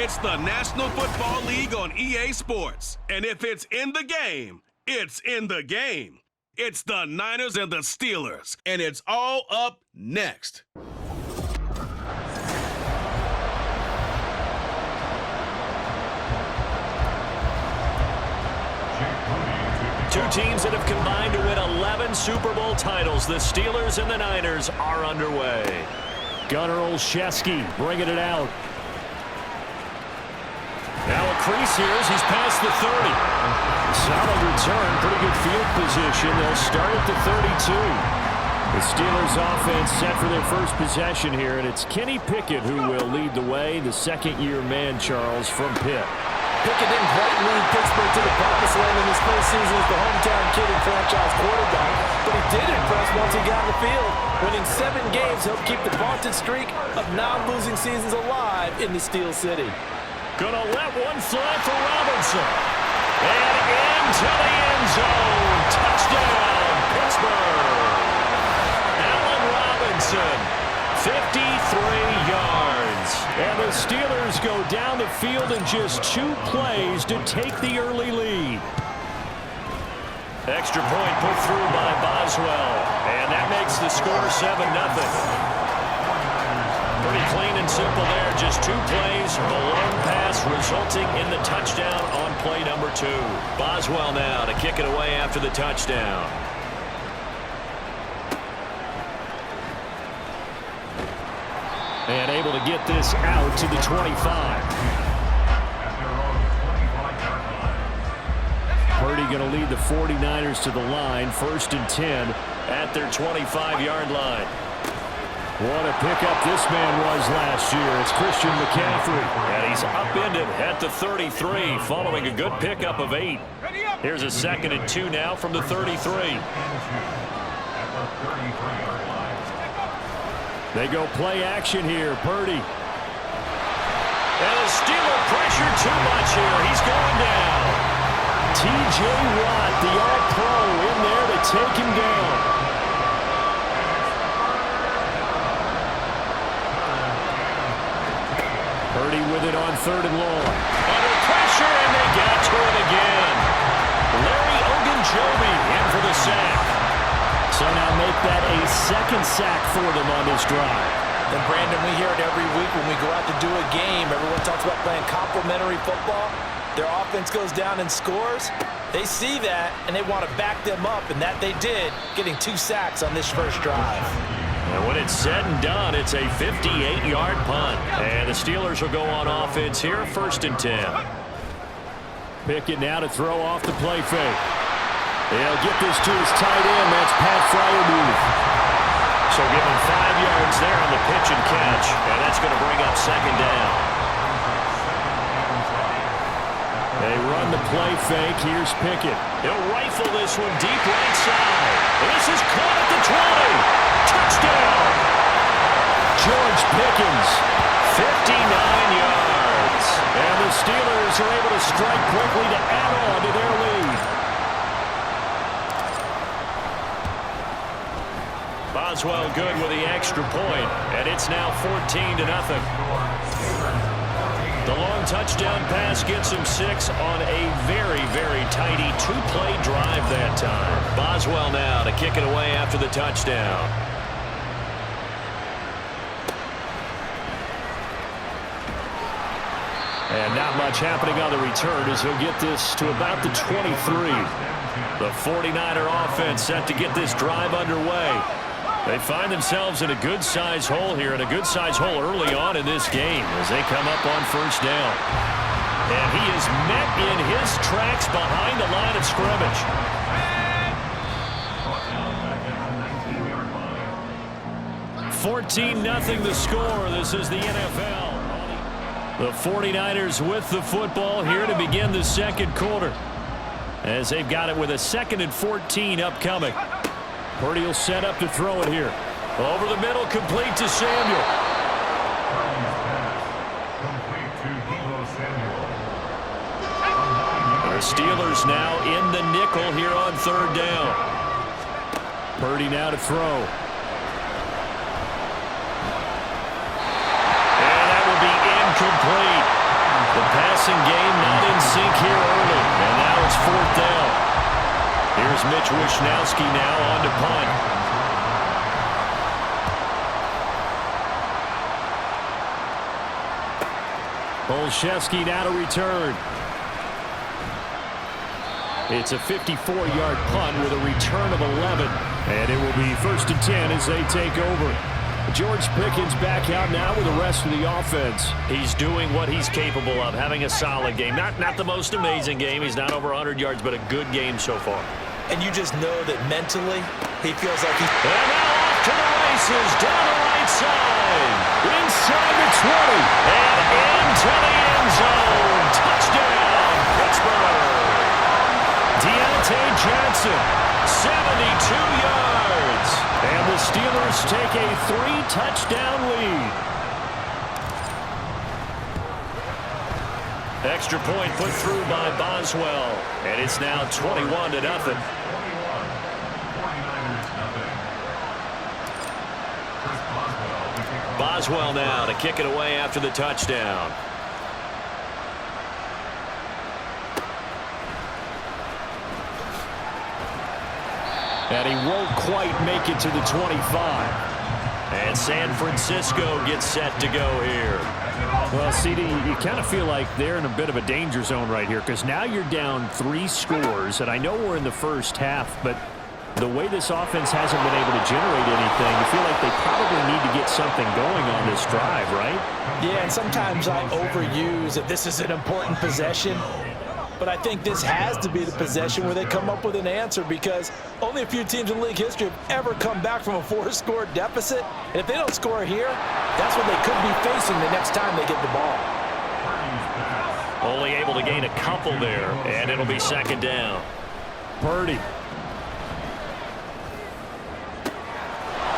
It's the National Football League on EA Sports. And if it's in the game, it's in the game. It's the Niners and the Steelers. And it's all up next. Two teams that have combined to win 11 Super Bowl titles. The Steelers and the Niners are underway. Gunnar Olszewski bringing it out. Now a crease here as he's past the 30. Solid return, pretty good field position. They'll start at the 32. The Steelers offense set for their first possession here, and it's Kenny Pickett who will lead the way, the second-year man, Charles, from Pitt. Pickett didn't quite lead Pittsburgh to the promised land in his first season as the hometown kid and franchise quarterback, but he did impress once he got on the field. Winning 7 games helped keep the vaunted streak of non-losing seasons alive in the Steel City. Gonna let one fly for Robinson. And into the end zone. Touchdown, Pittsburgh. Allen Robinson, 53 yards. And the Steelers go down the field in just 2 plays to take the early lead. Extra point put through by Boswell. And that makes the score 7-0. Pretty clean and simple there. Just 2 plays, a long pass resulting in the touchdown on play number 2. Boswell now to kick it away after the touchdown. And able to get this out to the 25. Purdy going to lead the 49ers to the line. 1st and 10 at their 25-yard line. What a pickup this man was last year. It's Christian McCaffrey. And he's upended at the 33 following a good pickup of 8. Here's a 2nd and 2 now from the 33. They go play action here. Purdy. And the Steeler pressure too much here. He's going down. T.J. Watt, the All-Pro, in there to take him down. Purdy with it on 3rd and long. Under pressure, and they got to him again. Larry Ogunjobi in for the sack. So now make that a 2nd sack for them on this drive. And Brandon, we hear it every week when we go out to do a game. Everyone talks about playing complementary football. Their offense goes down and scores. They see that, and they want to back them up, and that they did, getting 2 sacks on this first drive. And when it's said and done, it's a 58-yard punt. And the Steelers will go on offense here, 1st and 10. Pickett now to throw off the play fake. He'll get this to his tight end. That's Pat Freiermuth. So give him 5 yards there on the pitch and catch. And that's going to bring up 2nd down. They run the play fake. Here's Pickett. He'll rifle this one deep right side. And this is caught at the 20. Touchdown! George Pickens. 59 yards. And the Steelers are able to strike quickly to add on to their lead. Boswell good with the extra point, and it's now 14-0. The long touchdown pass gets him 6 on a very, very tidy 2-play drive that time. Boswell now to kick it away after the touchdown. And not much happening on the return as he'll get this to about the 23. The 49er offense set to get this drive underway. They find themselves in a good-sized hole here, and a good-sized hole early on in this game as they come up on 1st down. And he is met in his tracks behind the line of scrimmage. $14-0 the score. This is the NFL. The 49ers with the football here to begin the 2nd quarter, as they've got it with a 2nd and 14 upcoming. Purdy will set up to throw it here. Over the middle, complete to Samuel. The Steelers now in the nickel here on 3rd down. Purdy now to throw. And that will be incomplete. passing game not in sync here early. And now it's 4th down. Here's Mitch Wishnowski now on to punt. Olszewski now to return. It's a 54-yard punt with a return of 11. And it will be 1st and 10 as they take over. George Pickens back out now with the rest of the offense. He's doing what he's capable of, having a solid game. Not the most amazing game. He's not over 100 yards, but a good game so far. And you just know that mentally, he feels like he's... And now off to the races, down the right side, inside the 20, and into the end zone. Touchdown, Pittsburgh. Deontay Johnson, 72 yards. And the Steelers take a 3-touchdown lead. Extra point put through by Boswell. And it's now 21-0. Boswell now to kick it away after the touchdown. And he won't quite make it to the 25. And San Francisco gets set to go here. Well, CD, you kind of feel like they're in a bit of a danger zone right here because now you're down 3 scores. And I know we're in the first half, but the way this offense hasn't been able to generate anything, you feel like they probably need to get something going on this drive, right? Yeah, and sometimes I overuse that this is an important possession. But I think this has to be the possession where they come up with an answer because only a few teams in league history have ever come back from a 4-score deficit. And if they don't score here, that's what they could be facing the next time they get the ball. Only able to gain a couple there, and it'll be 2nd down. Purdy.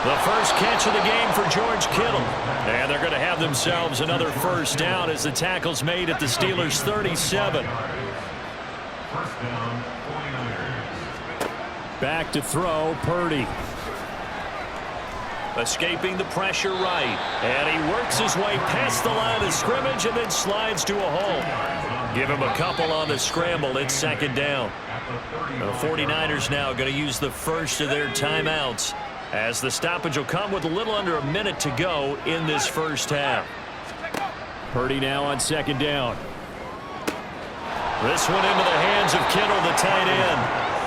The first catch of the game for George Kittle. And they're going to have themselves another 1st down as the tackle's made at the Steelers' 37. Back to throw, Purdy. Escaping the pressure right. And he works his way past the line of scrimmage and then slides to a hole. Give him a couple on the scramble. It's 2nd down. The 49ers now going to use the first of their timeouts as the stoppage will come with a little under a minute to go in this first half. Purdy now on 2nd down. This one into the hands of Kittle, the tight end.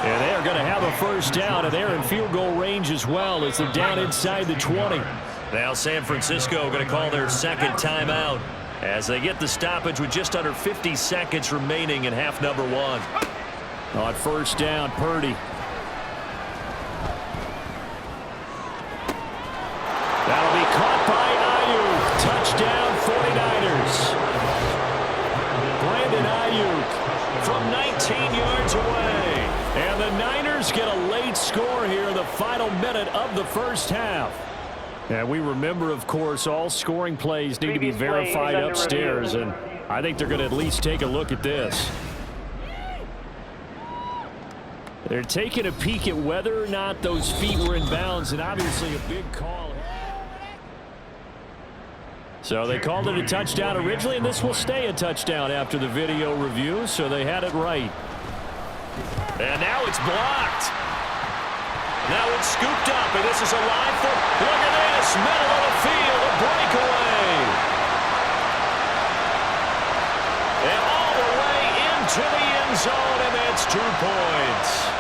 And they're going to have a 1st down, and they're in field goal range as well as they're down inside the 20. Now San Francisco going to call their 2nd timeout as they get the stoppage with just under 50 seconds remaining in half number 1. On 1st down, Purdy. That'll be caught by Ayuk. Touchdown, 49ers. Brandon Ayuk from 19 yards away. And the Niners get a late score here in the final minute of the first half. And we remember, of course, all scoring plays need to be verified upstairs. And I think they're going to at least take a look at this. They're taking a peek at whether or not those feet were in bounds, and obviously a big call. So they called it a touchdown originally, and this will stay a touchdown after the video review, so they had it right. And now it's blocked. Now it's scooped up, and this is a line for, look at this, middle of the field, a breakaway. And all the way into the end zone, and that's 2 points.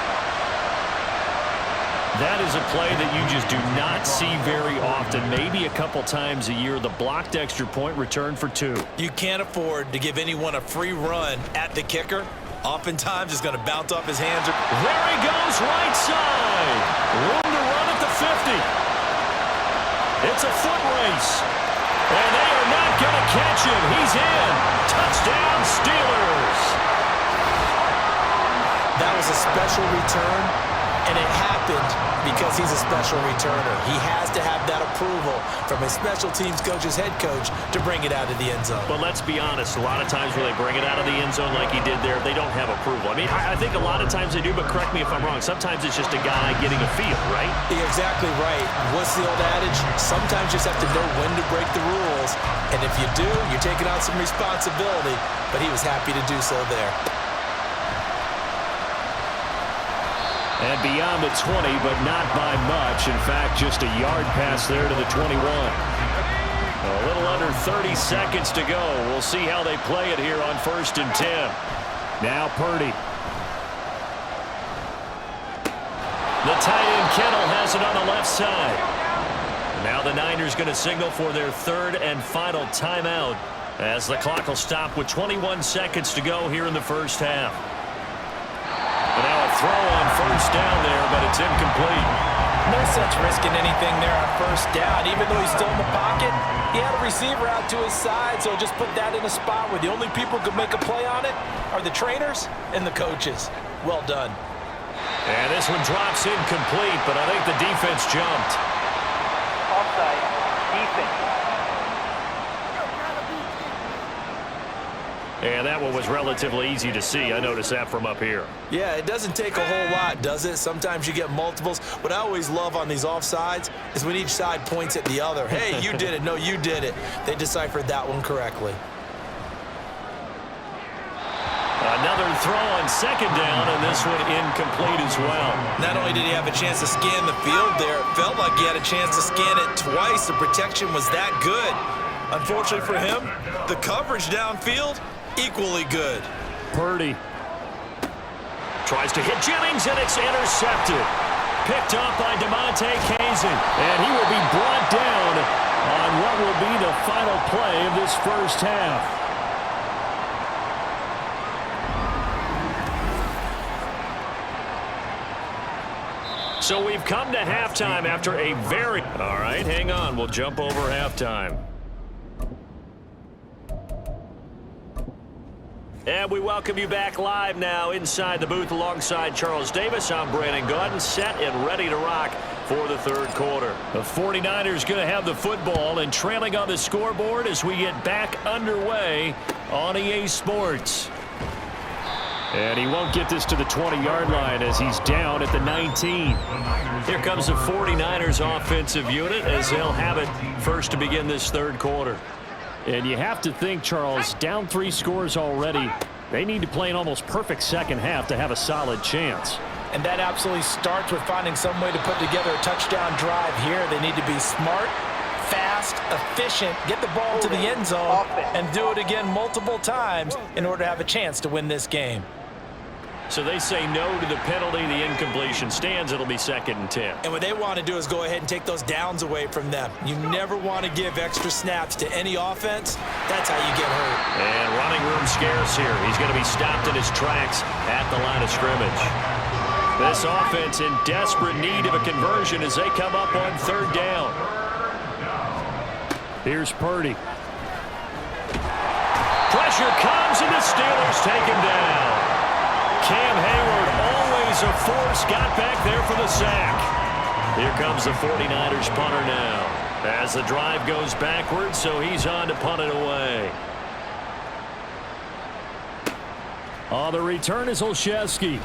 That is a play that you just do not see very often, maybe a couple times a year. The blocked extra point return for 2. You can't afford to give anyone a free run at the kicker. Oftentimes, it's going to bounce off his hands. There he goes, right side. Room to run at the 50. It's a foot race. And they are not going to catch him. He's in. Touchdown, Steelers. That was a special return. And it happened because he's a special returner. He has to have that approval from his special teams coach's head coach to bring it out of the end zone. But let's be honest, a lot of times when they bring it out of the end zone like he did there, they don't have approval. I mean, I think a lot of times they do, but correct me if I'm wrong. Sometimes it's just a guy getting a feel, right? You're exactly right. What's the old adage? Sometimes you just have to know when to break the rules. And if you do, you're taking on some responsibility. But he was happy to do so there. And beyond the 20, but not by much. In fact, just a yard pass there to the 21. A little under 30 seconds to go. We'll see how they play it here on 1st and 10. Now Purdy. The tight end Kittle has it on the left side. Now the Niners going to signal for their 3rd and final timeout as the clock will stop with 21 seconds to go here in the first half. But now a throw on 1st down there, but it's incomplete. No sense risking anything there on 1st down. Even though he's still in the pocket, he had a receiver out to his side, so just put that in a spot where the only people who could make a play on it are the trainers and the coaches. Well done. And this one drops incomplete, but I think the defense jumped. Offside, defense. And that one was relatively easy to see. I noticed that from up here. Yeah, it doesn't take a whole lot, does it? Sometimes you get multiples. What I always love on these offsides is when each side points at the other. Hey, you did it. No, you did it. They deciphered that one correctly. Another throw on 2nd down, and this one incomplete as well. Not only did he have a chance to scan the field there, it felt like he had a chance to scan it twice. The protection was that good. Unfortunately for him, the coverage downfield, equally good. Purdy tries to hit Jennings, and it's intercepted. Picked up by DeMonte Kazin, and he will be brought down on what will be the final play of this first half. So we've come to halftime after a very... All right, hang on. We'll jump over halftime. And we welcome you back live now inside the booth alongside Charles Davis. I'm Brandon Gaudin, set and ready to rock for the 3rd quarter. The 49ers going to have the football and trailing on the scoreboard as we get back underway on EA Sports. And he won't get this to the 20-yard line as he's down at the 19. Here comes the 49ers offensive unit as they'll have it first to begin this 3rd quarter. And you have to think, Charles, down 3 scores already. They need to play an almost perfect second half to have a solid chance. And that absolutely starts with finding some way to put together a touchdown drive here. They need to be smart, fast, efficient, get the ball to the end zone, and do it again multiple times in order to have a chance to win this game. So they say no to the penalty. The incompletion stands. It'll be 2nd and 10. And what they want to do is go ahead and take those downs away from them. You never want to give extra snaps to any offense. That's how you get hurt. And running room scarce here. He's going to be stopped in his tracks at the line of scrimmage. This offense in desperate need of a conversion as they come up on 3rd down. Here's Purdy. Pressure comes, and the Steelers take him down. Cam Hayward, always a force, got back there for the sack. Here comes the 49ers punter now. As the drive goes backwards, so he's on to punt it away. On the return is Olszewski.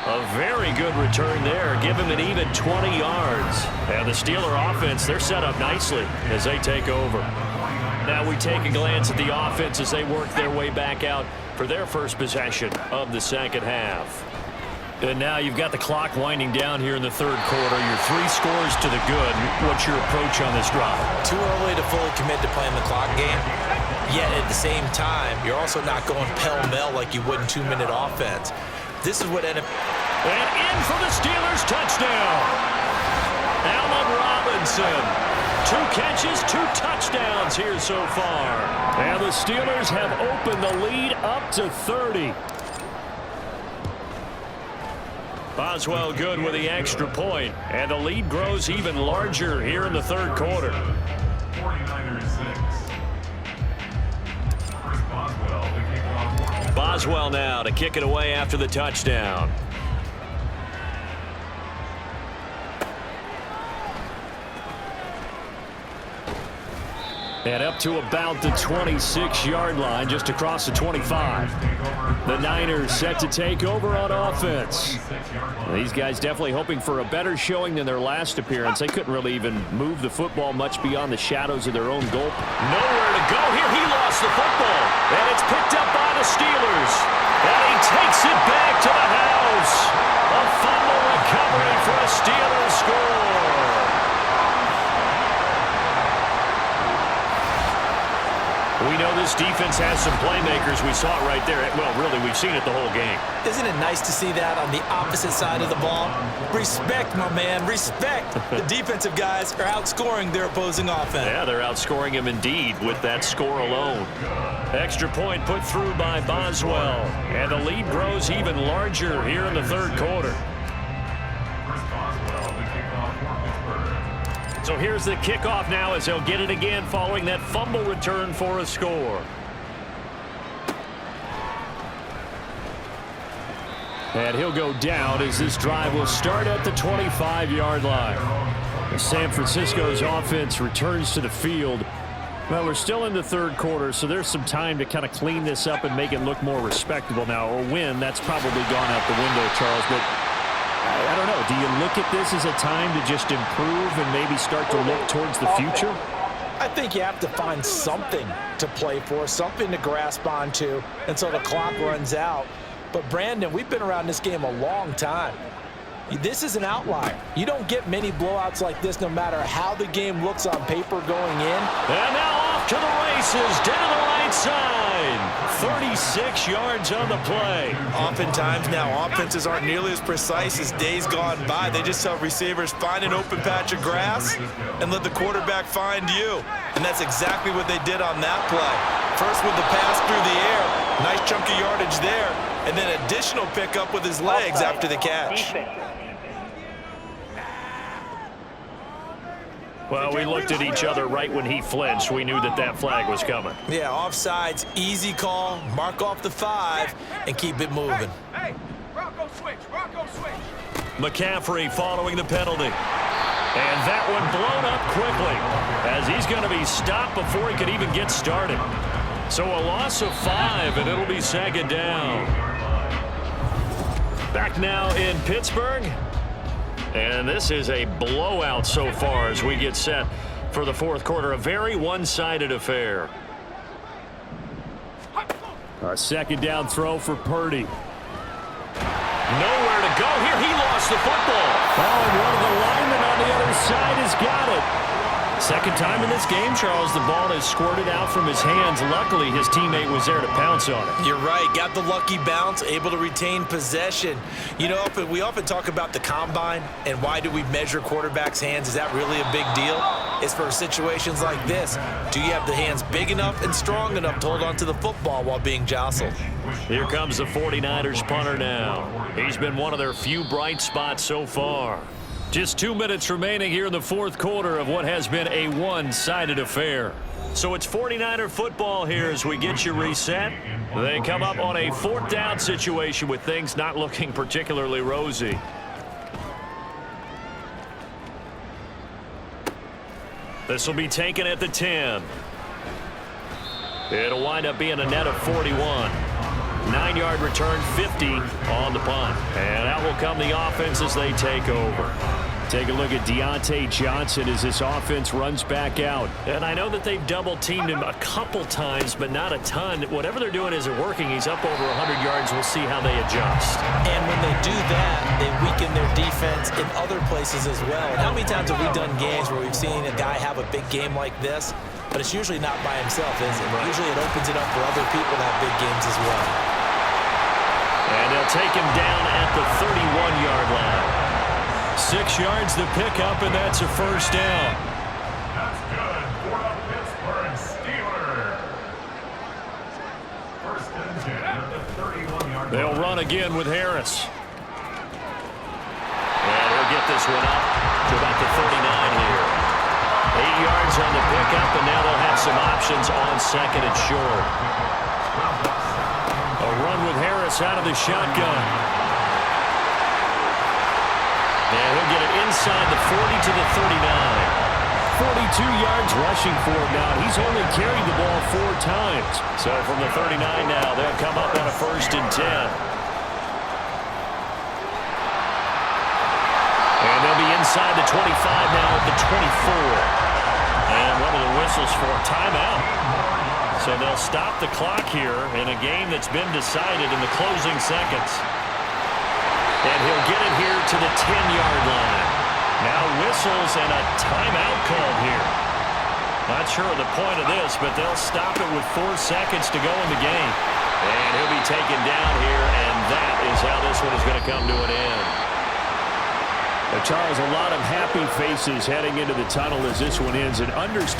A very good return there. Give him an even 20 yards. And the Steeler offense, they're set up nicely as they take over. Now we take a glance at the offense as they work their way back out for their first possession of the second half. And now you've got the clock winding down here in the 3rd quarter. You're 3 scores to the good. What's your approach on this drive? Too early to fully commit to playing the clock game. Yet at the same time, you're also not going pell-mell like you would in 2-minute offense. This is what ended up... And in for the Steelers touchdown. Allen Robinson. 2 catches, 2 touchdowns here so far. And the Steelers have opened the lead up to 30. Boswell good with the extra point, and the lead grows even larger here in the 3rd quarter. 49ers 6. Boswell Boswell now to kick it away after the touchdown. And up to about the 26-yard line, just across the 25. The Niners set to take over on offense. These guys definitely hoping for a better showing than their last appearance. They couldn't really even move the football much beyond the shadows of their own goal. Nowhere to go here. He lost the football. And it's picked up by the Steelers. And he takes it back to the house. A fumble recovery for a Steelers score. We know this defense has some playmakers. We saw it right there. Well, really, we've seen it the whole game. Isn't it nice to see that on the opposite side of the ball? Respect, my man, respect. The defensive guys are outscoring their opposing offense. Yeah, they're outscoring him indeed with that score alone. Extra point put through by Boswell. And the lead grows even larger here in the third quarter. So here's the kickoff now as they'll get it again following that fumble return for a score. And he'll go down as this drive will start at the 25-yard line. San Francisco's offense returns to the field. Well, we're still in the third quarter, so there's some time to kind of clean this up and make it look more respectable now. Or win, that's probably gone out the window, Charles. But I don't know. Do you look at this as a time to just improve and maybe start to look towards the future? I think you have to find something to play for, something to grasp onto until the clock runs out. But, Brandon, we've been around this game a long time. This is an outlier. You don't get many blowouts like this no matter how the game looks on paper going in. And now off to the races, down the right side. 36 yards on the play. Oftentimes now, offenses aren't nearly as precise as days gone by. They just tell receivers, find an open patch of grass and let the quarterback find you. And that's exactly what they did on that play. First with the pass through the air, nice chunk of yardage there, and then additional pickup with his legs after the catch. Well, we looked at each other right when he flinched. We knew that that flag was coming. Yeah, offsides, easy call, mark off the 5, and keep it moving. Hey, Rocco switch, Rocco switch. McCaffrey following the penalty. And that one blown up quickly as he's going to be stopped before he could even get started. So a loss of 5, and it'll be second down. Back now in Pittsburgh. And this is a blowout so far as we get set for the fourth quarter. A very one-sided affair. A second down throw for Purdy. Nowhere to go here. He lost the football. Oh, and one of the linemen on the other side has got it. Second time in this game, Charles, the ball has squirted out from his hands. Luckily, his teammate was there to pounce on it. You're right. Got the lucky bounce, able to retain possession. You know, we often talk about the combine and why do we measure quarterbacks' hands. Is that really a big deal? It's for situations like this. Do you have the hands big enough and strong enough to hold on to the football while being jostled? Here comes the 49ers punter now. He's been one of their few bright spots so far. Just 2 minutes remaining here in the fourth quarter of what has been a one-sided affair. So it's 49er football here as we get you reset. They come up on a fourth down situation with things not looking particularly rosy. This will be taken at the 10. It'll wind up being a net of 41. 9-yard return, 50 on the punt. And out will come the offense as they take over. Take a look at Deontay Johnson as this offense runs back out. And I know that they've double-teamed him a couple times, but not a ton. Whatever they're doing isn't working. He's up over 100 yards. We'll see how they adjust. And when they do that, they weaken their defense in other places as well. And how many times have we done games where we've seen a guy have a big game like this, but it's usually not by himself, is it? Usually it opens it up for other people to have big games as well. And they'll take him down at the 31-yard line. 6 yards to pick up, and that's a first down. That's good for the Pittsburgh Steelers. First and 10 at the 31-yard line. They'll run again with Harris. And he'll get this one up to about the 39 here. 8 yards on the pickup, and now they'll have some options on second and short. A run with Pitts out of the shotgun. And he'll get it inside the 40 to the 39. 42 yards rushing for him now. He's only carried the ball 4 times. So from the 39 now, they'll come up on a 1st and 10. And they'll be inside the 25 now at the 24. And one of the whistles for a timeout. So they'll stop the clock here in a game that's been decided in the closing seconds. And he'll get it here to the 10-yard line. Now whistles and a timeout called here. Not sure of the point of this, but they'll stop it with 4 seconds to go in the game. And he'll be taken down here, and that is how this one is going to come to an end. Charles, a lot of happy faces heading into the tunnel as this one ends. And understand